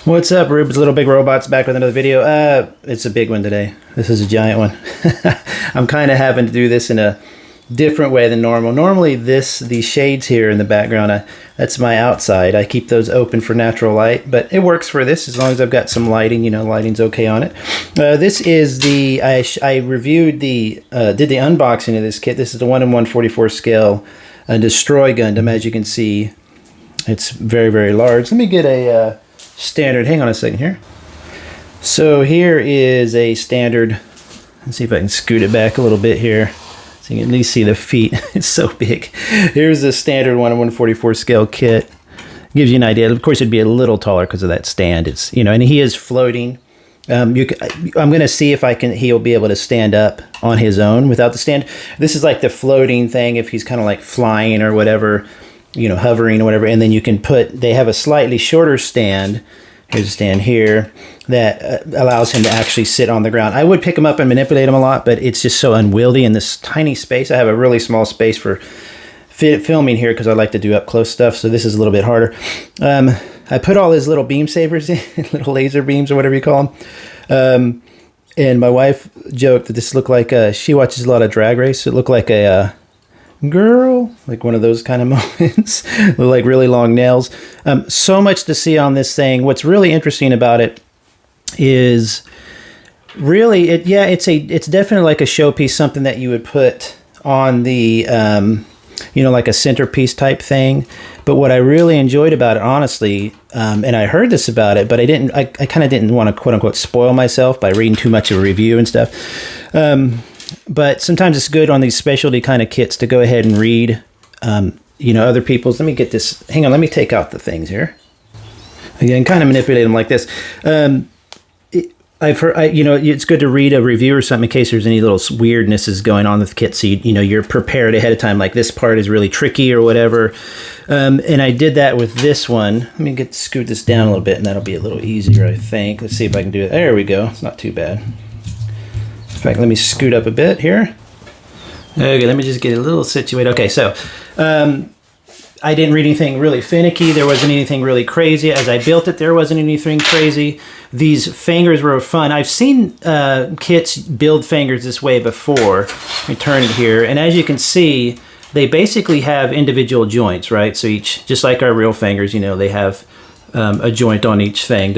What's up, Rubes? Little Big Robots back with another video. It's a big one today. This is a giant one. I'm kind of having to do this in a different way than normal. Normally these shades here in the background, that's my outside. I keep those open for natural light, but it works for this as long as I've got some lighting. You know, lighting's okay on it. This is the, I reviewed the, did the unboxing of this kit. This is the 1 in 144 scale Destroy Gundam. As you can see, it's very, very large. Let me get a standard, hang on a second here. So here is a standard, let's see if I can scoot it back a little bit here so you can at least see the feet. It's so big. Here's a standard 1 in 144 scale kit. Gives you an idea. Of course it'd be a little taller because of that stand. It's, you know, and he is floating. I'm gonna see if he'll be able to stand up on his own without the stand. This is like the floating thing if he's kind of like flying or whatever, you know, hovering or whatever, and then you can they have a slightly shorter stand. Here's a stand here that allows him to actually sit on the ground. I would pick him up and manipulate him a lot, but it's just so unwieldy in this tiny space. I have a really small space for filming here because I like to do up close stuff, so this is a little bit harder. I put all his little beam sabers in, little laser beams or whatever you call them. And my wife joked that this looked like, she watches a lot of Drag Race, so it looked like a girl, like one of those kind of moments with like really long nails. So much to see on this thing. What's really interesting about it is really it's definitely like a showpiece, something that you would put on the you know, like a centerpiece type thing. But what I really enjoyed about it, honestly, and I heard this about it, but I kind of didn't want to quote unquote spoil myself by reading too much of a review and stuff. But sometimes it's good on these specialty kind of kits to go ahead and read, you know, other people's. Let me get this. Hang on. Let me take out the things here. Again, kind of manipulate them like this. I've heard, you know, it's good to read a review or something in case there's any little weirdnesses going on with the kit. So, you know, you're prepared ahead of time, like this part is really tricky or whatever. And I did that with this one. Let me scoot this down a little bit and that'll be a little easier, I think. Let's see if I can do it. There we go. It's not too bad. In fact, let me scoot up a bit here. Okay, let me just get a little situated. Okay, so I didn't read anything really finicky. There wasn't anything really crazy. As I built it, there wasn't anything crazy. These fingers were fun. I've seen kits build fingers this way before. Let me turn it here. And as you can see, they basically have individual joints, right? So each, just like our real fingers, you know, they have a joint on each thing.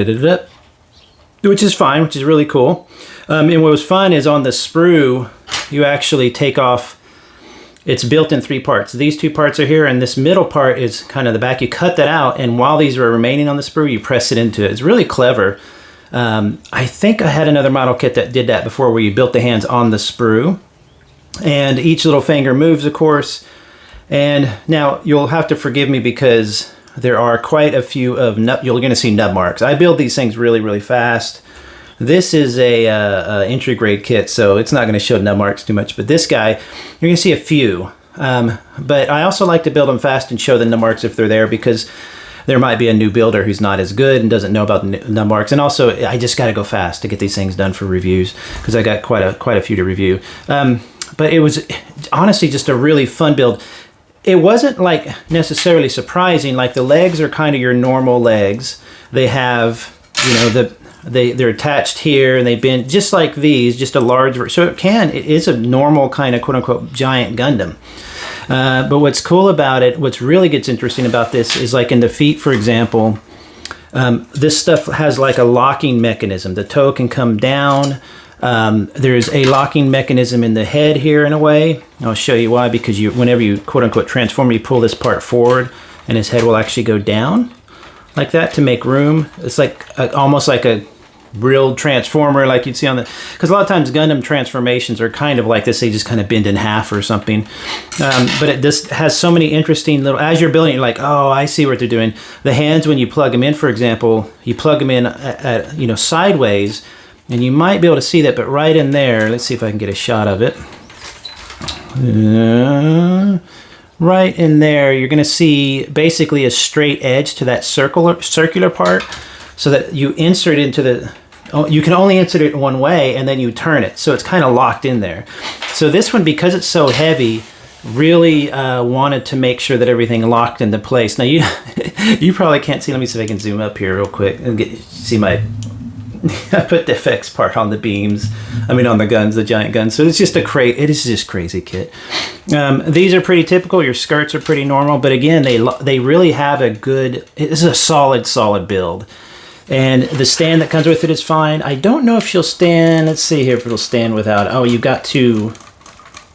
Which is fine, which is really cool. And what was fun is on the sprue, you actually take off, it's built in 3 parts. These 2 parts are here, and this middle part is kind of the back. You cut that out, and while these are remaining on the sprue, you press it into it. It's really clever. I think I had another model kit that did that before where you built the hands on the sprue. And each little finger moves, of course. And now you'll have to forgive me because there are quite a few of you're going to see nub marks. I build these things really, really fast. This is a entry grade kit, so it's not going to show nub marks too much. But this guy, you're going to see a few. But I also like to build them fast and show the nub marks if they're there, because there might be a new builder who's not as good and doesn't know about the nub marks. And also, I just got to go fast to get these things done for reviews because I got quite a few to review. But it was honestly just a really fun build. It wasn't like necessarily surprising. Like the legs are kind of your normal legs. They have, you know, they're attached here and they bend just like these, just a large, so it is a normal kind of quote unquote giant Gundam. But what's cool about it, what's really gets interesting about this is like in the feet, for example, this stuff has like a locking mechanism. The toe can come down. There's a locking mechanism in the head here in a way. I'll show you why, because whenever you quote unquote transform, you pull this part forward and his head will actually go down like that to make room. It's like almost like a real transformer like you'd see on the, because a lot of times Gundam transformations are kind of like this, they just kind of bend in half or something. But it just has so many interesting little, as you're building, you're like, oh, I see what they're doing. The hands, when you plug them in, for example, you plug them in at you know, sideways, and you might be able to see that, but right in there, let's see if I can get a shot of it. Right in there, you're going to see basically a straight edge to that circular part, so that you insert into the, you can only insert it one way and then you turn it. So it's kind of locked in there. So this one, because it's so heavy, really wanted to make sure that everything locked into place. Now you you probably can't see. Let me see if I can zoom up here real quick and see my. I put the effects part on the beams. I mean on the guns, the giant guns. So it's just it is just crazy kit. These are pretty typical. Your skirts are pretty normal, but again, they really have a good. This is a solid build. And the stand that comes with it is fine. I don't know if she'll stand. Let's see here if it'll stand without. Oh, you got to.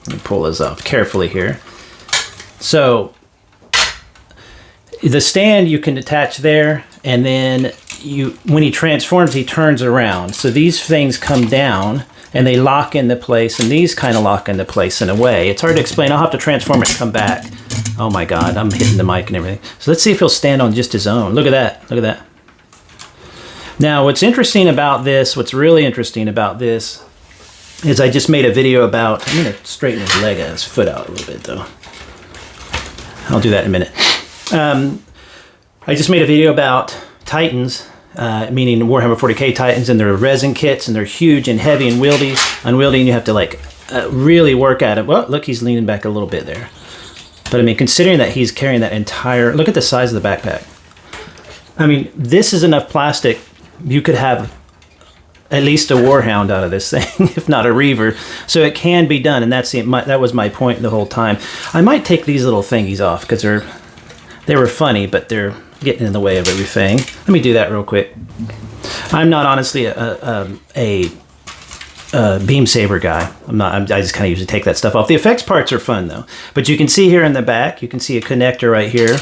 Let me pull this off carefully here. So the stand you can detach there, and then when he transforms, he turns around. So these things come down and they lock into place, and these kind of lock into place in a way. It's hard to explain. I'll have to transform it and come back. Oh my God, I'm hitting the mic and everything. So let's see if he'll stand on just his own. Look at that. Look at that. Now, what's interesting about this, what's really interesting about this, is I just made a video about, I'm going to straighten his leg out, his foot out a little bit though. I'll do that in a minute. I just made a video about Titans, meaning Warhammer 40k Titans, and they're resin kits, and they're huge and heavy and unwieldy, and you have to like really work at it. Well, look, he's leaning back a little bit there. But I mean, considering that he's carrying that entire, look at the size of the backpack. I mean, this is enough plastic. You could have at least a warhound out of this thing, if not a reaver. So it can be done, and that was my point the whole time. I might take these little thingies off because they were funny, but they're getting in the way of everything. Let me do that real quick. I'm not honestly a beam saber guy. I just kind of usually take that stuff off. The effects parts are fun though. But you can see here in the back, you can see a connector right here.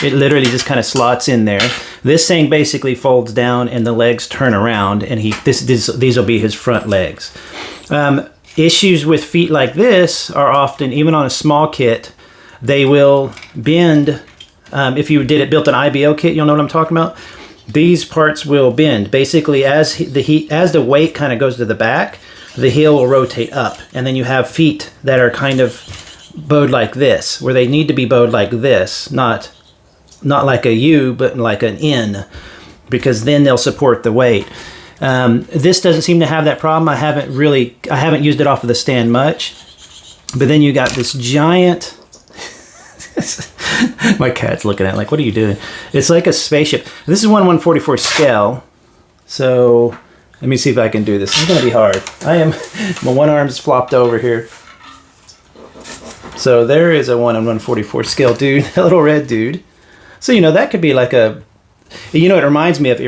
It literally just kind of slots in there. This thing basically folds down and the legs turn around, and these will be his front legs. Issues with feet like this are often, even on a small kit, they will bend. If you built an IBO kit, you'll know what I'm talking about. These parts will bend. Basically, as the weight kind of goes to the back, the heel will rotate up, and then you have feet that are kind of bowed like this, where they need to be bowed like this, not like a U, but like an N, because then they'll support the weight. This doesn't seem to have that problem. I haven't used it off of the stand much, but then you got this giant. My cat's looking at it like, what are you doing? It's like a spaceship. This is 1/144 scale. So let me see if I can do this. It's gonna be hard. My one arm's flopped over here. So there is a 1/144 scale dude, a little red dude. So, that could be like it reminds me of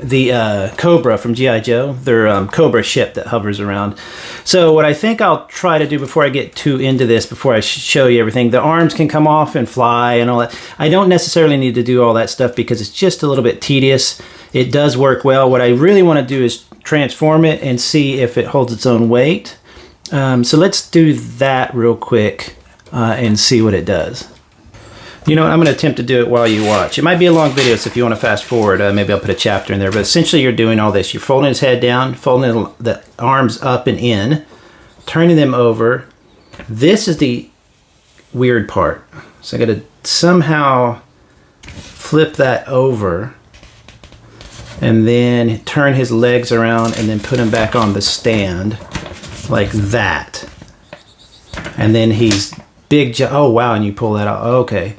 the Cobra from G.I. Joe, their Cobra ship that hovers around. So what I think I'll try to do before I get too into this, before I show you everything, the arms can come off and fly and all that. I don't necessarily need to do all that stuff because it's just a little bit tedious. It does work well. What I really want to do is transform it and see if it holds its own weight. So let's do that real quick. And see what it does. You know what, I'm going to attempt to do it while you watch. It might be a long video, so if you want to fast forward, maybe I'll put a chapter in there. But essentially you're doing all this. You're folding his head down, folding the arms up and in, turning them over. This is the weird part. So I got to somehow flip that over and then turn his legs around and then put him back on the stand like that. And then he's big, oh wow, and you pull that out. Okay.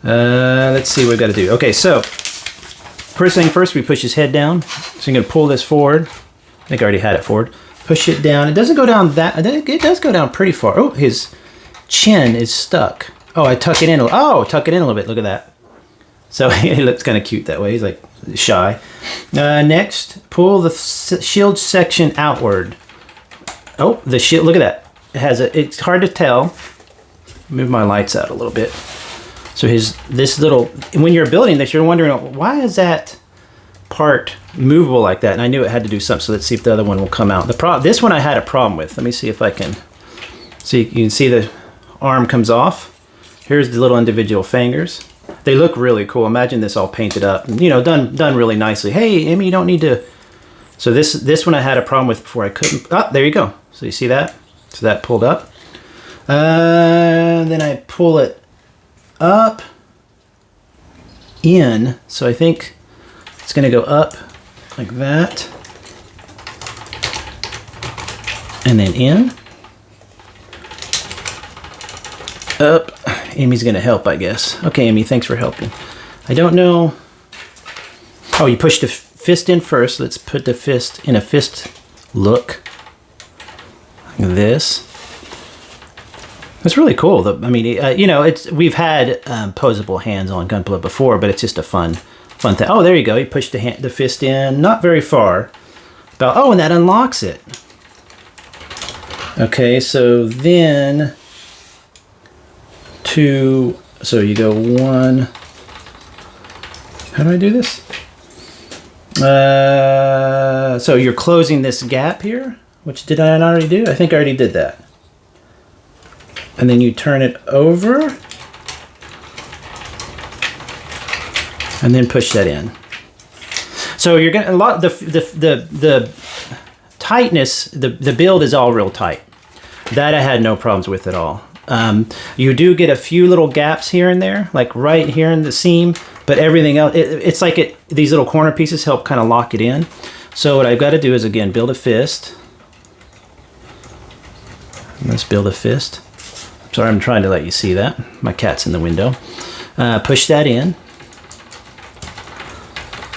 Let's see what we've got to do. Okay, so first thing first, we push his head down. So I'm going to pull this forward. I think I already had it forward. Push it down. It doesn't go down it does go down pretty far. Oh, his chin is stuck. Oh, I tuck it in. Tuck it in a little bit. Look at that. So he looks kind of cute that way. He's like shy. Next, pull the shield section outward. Oh, the shield, look at that. It's hard to tell. Move my lights out a little bit. So when you're building this, you're wondering, why is that part movable like that? And I knew it had to do something. So let's see if the other one will come out. This one I had a problem with. Let me see if I can. So you can see the arm comes off. Here's the little individual fingers. They look really cool. Imagine this all painted up, done really nicely. Hey, Emmy, you don't need to. So this one I had a problem with before. I couldn't. Oh, there you go. So you see that? So that pulled up. Then I pull it up, in. So I think it's going to go up like that. And then in. Up. Amy's gonna help, I guess. Okay, Amy, thanks for helping. I don't know. Oh, you push the fist in first. Let's put the fist in a fist look. Like this. It's really cool. I mean, you know, we've had posable hands on Gunpla before, but it's just a fun thing. Oh, there you go. You push the fist in, not very far. Oh, and that unlocks it. Okay, so then so you go 1. How do I do this? So you're closing this gap here, which did I already do? I think I already did that. And then you turn it over and then push that in. So you're gonna the tightness, the build is all real tight. That I had no problems with at all. You do get a few little gaps here and there, like right here in the seam, but everything else, it's like these little corner pieces help kind of lock it in. So what I've got to do is, again, build a fist. Let's build a fist. Sorry, I'm trying to let you see that. My cat's in the window. Push that in.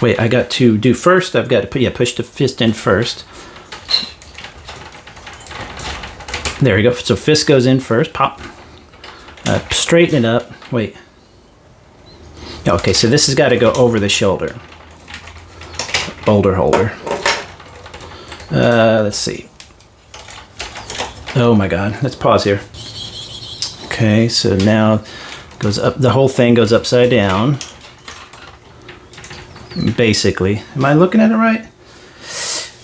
Wait, I got to do first. I've got to push the fist in first. There we go. So fist goes in first. Pop. Straighten it up. Wait. Okay, so this has got to go over the shoulder. Boulder holder. Let's see. Oh my God. Let's pause here. Okay, so now goes up. The whole thing goes upside down. Basically. Am I looking at it right?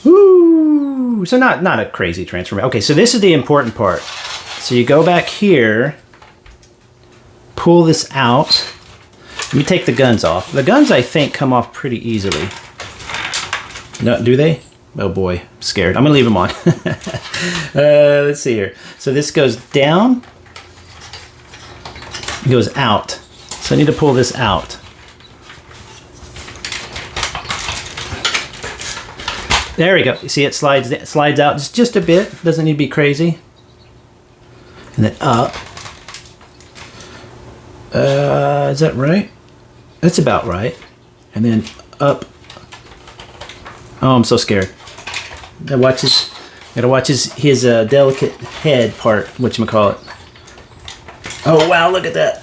Woo! So not a crazy transformation. Okay, so this is the important part. So you go back here, pull this out. Let me take the guns off. The guns, I think, come off pretty easily. No, do they? Oh boy, I'm scared. I'm gonna leave them on. Let's see here. So this goes down. It goes out. So I need to pull this out. There we go. You see it slides out just a bit. Doesn't need to be crazy. And then up. Is that right? That's about right. And then up. Oh, I'm so scared. Gotta watch his delicate head part, whatchamacallit. Oh wow, look at that.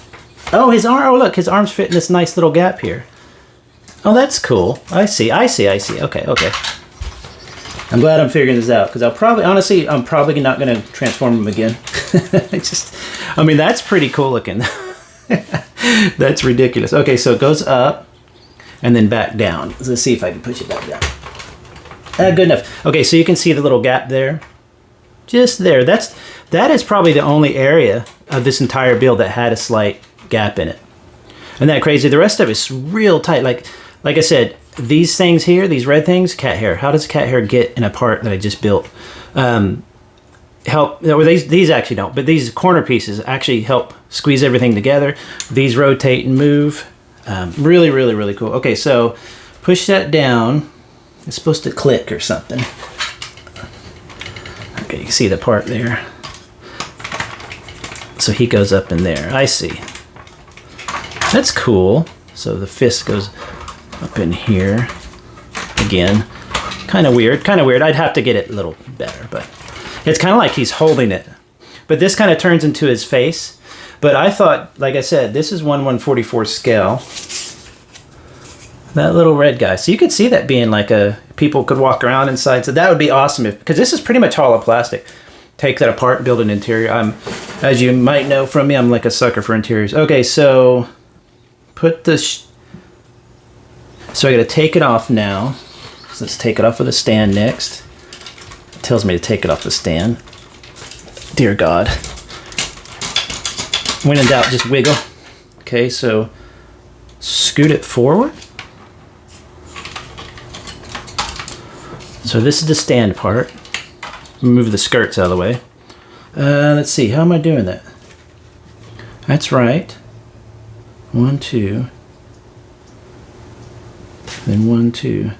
Oh, his arm. Oh look, his arms fit in this nice little gap here. Oh, that's cool. I see. Okay. I'm glad I'm figuring this out, because I'm probably not going to transform him again. I mean, that's pretty cool looking. That's ridiculous. Okay, so it goes up and then back down. Let's see if I can push it back down. Good enough. Okay, so you can see the little gap there. Just there. That is probably the only area of this entire build that had a slight gap in it. Isn't that crazy? The rest of it's real tight. Like I said, these things here, these red things, cat hair. How does cat hair get in a part that I just built? Help, or these actually don't, but these corner pieces actually help squeeze everything together. These rotate and move. Really, really, really cool. Okay, so push that down. It's supposed to click or something. Okay, you see the part there. So he goes up in there. I see. That's cool. So the fist goes up in here. Again, kind of weird. I'd have to get it a little better, but it's kind of like he's holding it. But this kind of turns into his face. But I thought, like I said, this is 1/144 scale. That little red guy. So you could see that being like people could walk around inside. So that would be awesome, because this is pretty much hollow plastic. Take that apart, build an interior. As you might know from me, I'm like a sucker for interiors. Okay, so put this. So I got to take it off now. So let's take it off with a stand next. It tells me to take it off the stand. Dear God. When in doubt, just wiggle. Okay, so scoot it forward. So this is the stand part. Move the skirts out of the way. Let's see, how am I doing that? That's right. 1, 2. Then 1, 2.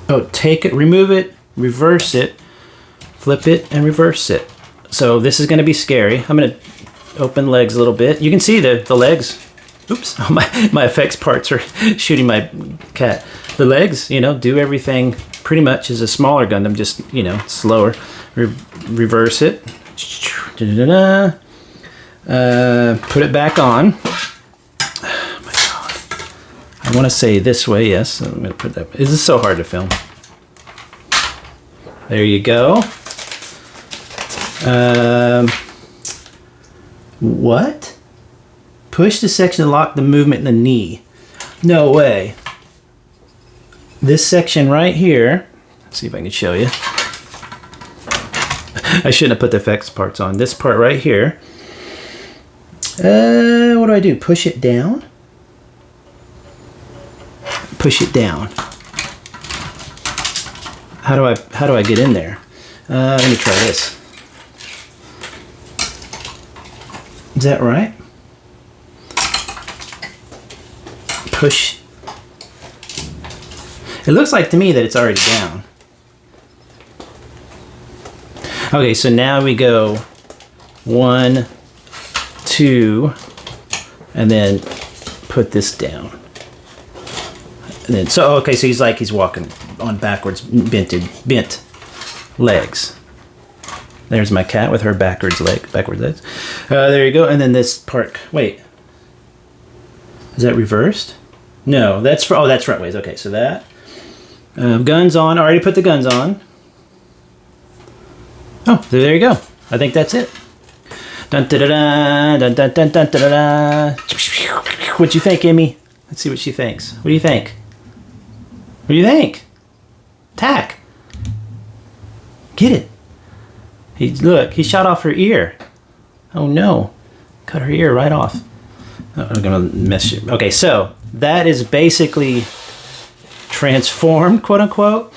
Oh, take it, remove it, reverse it. flip it and reverse it. So this is going to be scary. I'm going to open legs a little bit. You can see the legs. Oops, my effects parts are shooting my cat. The legs, you know, do everything pretty much as a smaller Gundam, just, you know, slower. Reverse it. Put it back on. Oh my God. I want to say this way, yes. So I'm going to put that. This is so hard to film. There you go. What? Push the section to lock the movement in the knee. No way. This section right here. Let's see if I can show you. I shouldn't have put the effects parts on. This part right here. What do I do? Push it down? Push it down. How do I get in there? Let me try this. Is that right? Push. It looks like to me that it's already down. Okay, so now we go 1, 2, and then put this down. And then, so okay, so he's walking on backwards, bent legs. There's my cat with her backwards legs. There you go. And then this part. Wait, is that reversed? No, that's for. Oh, that's front ways. Okay, so that guns on. I already put the guns on. Oh, there you go. I think that's it. Dun da da da dun dun dun dun da da. What'd you think, Emmy? Let's see what she thinks. What do you think? What do you think? Tack. Get it. Look, he shot off her ear. Oh no. Cut her ear right off. Oh, I'm gonna mess you. Okay, so that is basically transformed, quote unquote.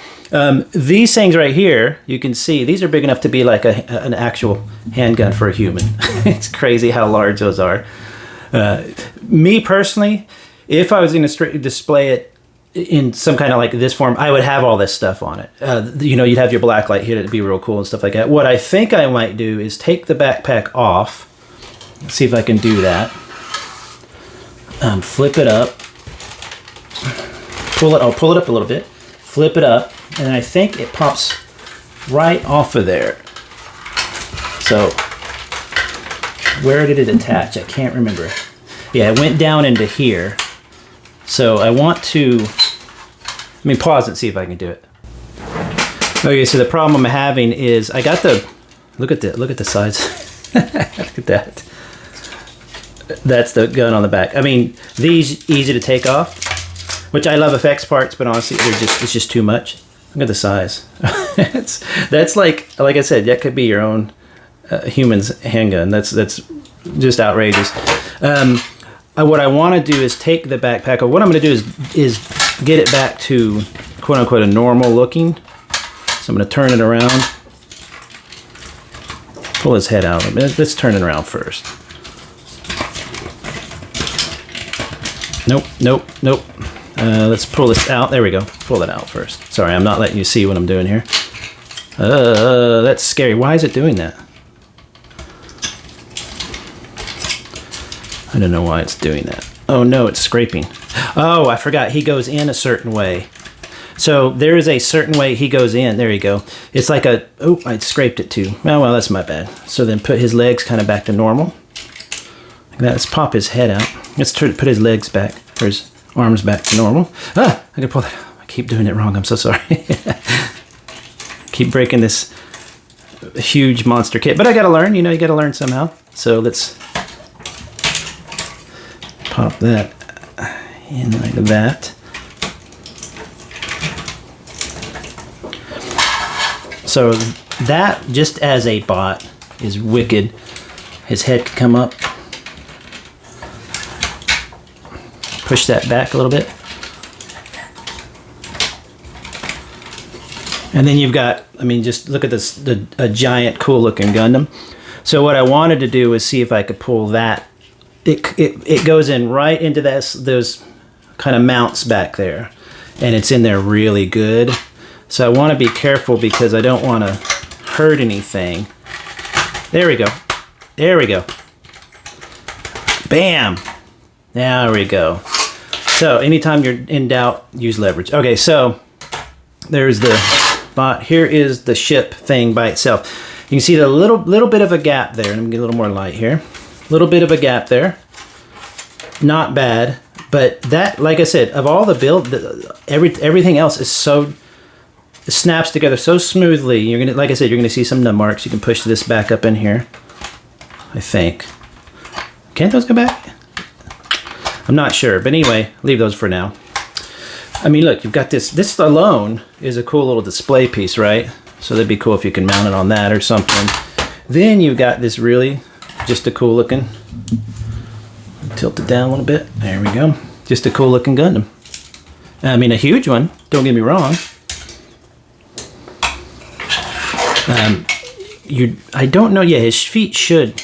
These things right here, you can see, these are big enough to be like an actual handgun for a human. It's crazy how large those are. Me personally, if I was going to display it in some kind of like this form, I would have all this stuff on it. You know, you'd have your black light here to be real cool and stuff like that. What I think I might do is take the backpack off. Let's see if I can do that. Flip it up. I'll pull it up a little bit. Flip it up. And I think it pops right off of there. So, where did it attach? I can't remember. Yeah, it went down into here. So I want to, let me pause and see if I can do it. Okay, so the problem I'm having is I got the, look at the size. Look at that. That's the gun on the back. I mean, these easy to take off, which I love effects parts, but honestly, it's just too much. Look at the size. That's like I said, that could be your own human's handgun. That's just outrageous. What I want to do is take the backpack, or what I'm going to do is get it back to quote unquote a normal looking. So I'm going to turn it around, pull his head out. Let's turn it around first. Nope. Let's pull this out. There we go. Pull it out first. Sorry, I'm not letting you see what I'm doing here. That's scary. Why is it doing that? I don't know why it's doing that. Oh no, it's scraping. Oh, I forgot. He goes in a certain way. So there is a certain way he goes in. There you go. It's like a, oh, I scraped it too. Oh, well, that's my bad. So then put his legs kind of back to normal. Like that. Let's pop his head out. Let's put his legs back, or his arms back to normal. Ah, I can pull that. I keep doing it wrong. I'm so sorry. Keep breaking this huge monster kit. But I got to learn. You know, you got to learn somehow. So let's pop that in like that. So that, just as a bot, is wicked. His head can come up. Push that back a little bit. And then you've got, I mean, just look at this, a giant cool looking Gundam. So what I wanted to do was see if I could pull that. It goes in right into those kind of mounts back there. And it's in there really good. So I want to be careful because I don't want to hurt anything. There we go. There we go. Bam. There we go. So anytime you're in doubt, use leverage. Okay, so there's the bot. Here is the ship thing by itself. You can see the little bit of a gap there. Let me get a little more light here. Little bit of a gap there. Not bad, but that, like I said, of all the build, everything else is so, it snaps together so smoothly. You're gonna, like I said, you're gonna see some nub marks. You can push this back up in here, I think. Can't those go back? I'm not sure, but anyway, leave those for now. I mean, look, you've got this. This alone is a cool little display piece, right? So that'd be cool if you can mount it on that or something. Then you've got this really, just a cool looking, tilt it down a little bit. There we go. Just a cool looking Gundam. I mean, a huge one, don't get me wrong. I don't know, yeah, his feet should,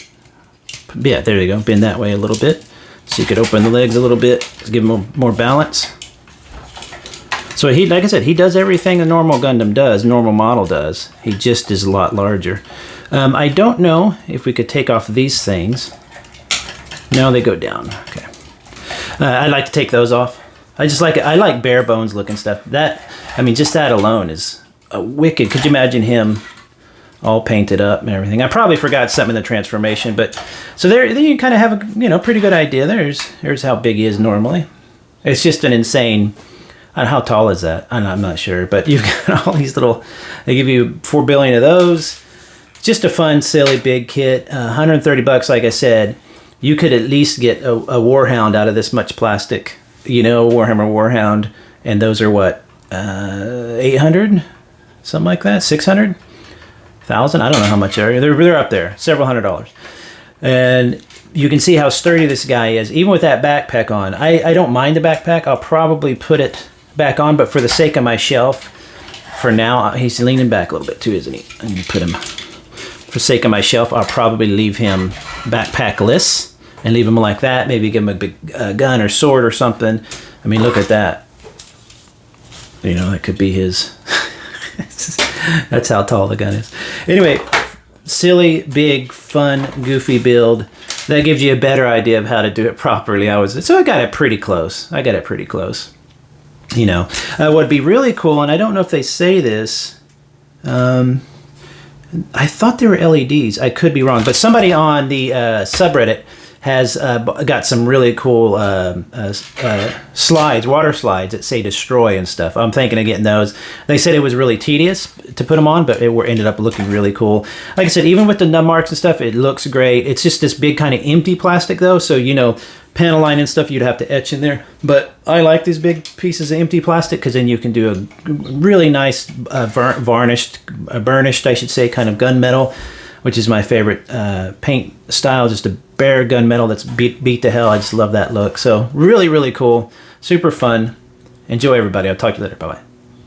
yeah, there you go, bend that way a little bit. So you could open the legs a little bit to give him more balance. So he, like I said, he does everything a normal Gundam does, normal model does. He just is a lot larger. I don't know if we could take off these things. No, they go down. Okay. I'd like to take those off. I just like it. I like bare bones looking stuff. That, I mean, just that alone is a wicked. Could you imagine him all painted up and everything? I probably forgot something in the transformation, but so there you kind of have a, you know, pretty good idea. There's how big he is normally. It's just an insane. I don't know, how tall is that? I'm not sure, but you've got all these little. They give you 4 billion of those. Just a fun, silly, big kit. 130 bucks, like I said. You could at least get a Warhound out of this much plastic. You know, Warhammer Warhound, and those are what, 800, something like that, 600. 1,000? I don't know how much they're up there, several $100s. And you can see how sturdy this guy is, even with that backpack on. I don't mind the backpack. I'll probably put it back on, but for the sake of my shelf, for now, he's leaning back a little bit too, isn't he? I'm gonna put him, for sake of my shelf, I'll probably leave him backpackless and leave him like that. Maybe give him a big gun or sword or something. I mean, look at that. You know, that could be his. That's how tall the gun is. Anyway, silly, big, fun, goofy build. That gives you a better idea of how to do it properly. So I got it pretty close. You know, what'd be really cool, and I don't know if they say this. I thought they were LEDs. I could be wrong, but somebody on the subreddit has got some really cool slides, water slides that say destroy and stuff. I'm thinking of getting those. They said it was really tedious to put them on, but it ended up looking really cool. Like I said, even with the nub marks and stuff, it looks great. It's just this big kind of empty plastic though, so you know, panel line and stuff you'd have to etch in there. But I like these big pieces of empty plastic because then you can do a really nice burnished, I should say, kind of gunmetal, which is my favorite paint style, just a bare gunmetal that's beat to hell. I just love that look. So really, really cool, super fun. Enjoy, everybody. I'll talk to you later. Bye-bye.